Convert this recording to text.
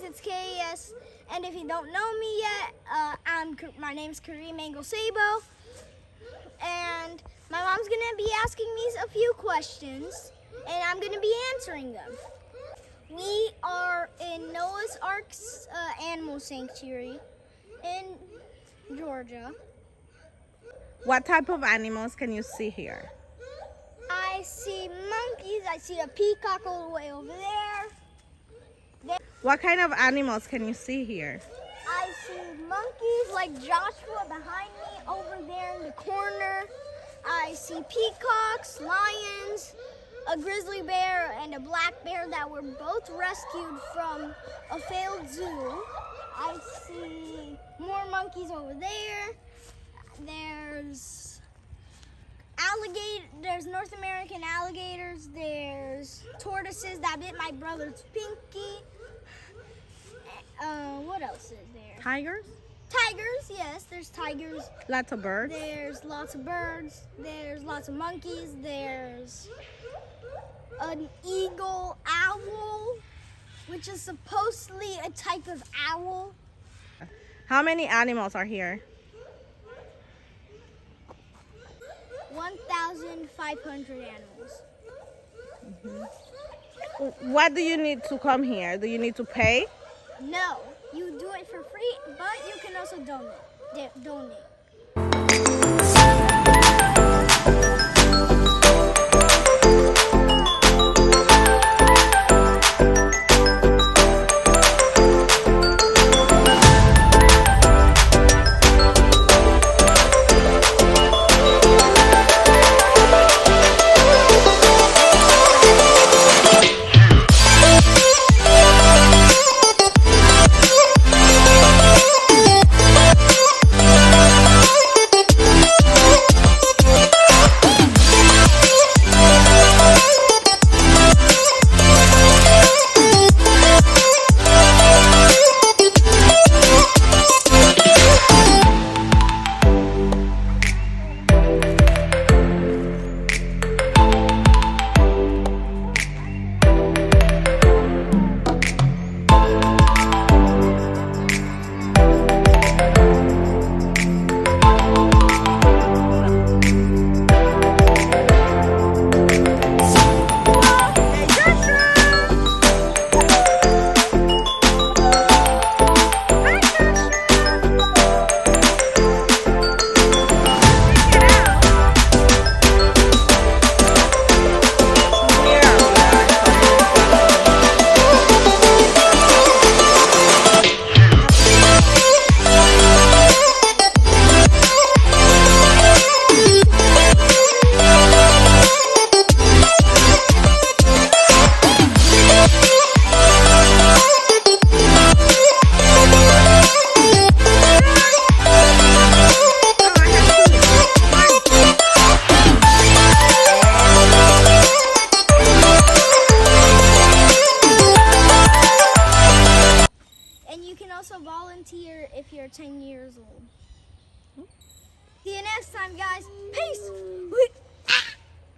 it's KAS. And if you don't know me yet, my name's Kareem Angle Sabo. And my mom's gonna be asking me a few questions, and I'm gonna be answering them. We are in Noah's Ark's Animal Sanctuary in Georgia. What type of animals can you see here? I see monkeys. I see a peacock all the way over there. What kind of animals can you see here? I see monkeys like Joshua behind me over there in the corner. I see peacocks, lions, a grizzly bear, and a black bear that were both rescued from a failed zoo. I see more monkeys over there. There's North American alligators. There's tortoises that bit my brother's pinky. What else is there? Tigers? Tigers, yes, there's tigers. Lots of birds? There's lots of birds. There's lots of monkeys. There's an eagle owl, which is supposedly a type of owl. How many animals are here? 1,500 animals. What do you need to come here? Do you need to pay? No, you do it for free, but you can also donate. Also volunteer if you're 10 years old. See you next time, guys. Peace.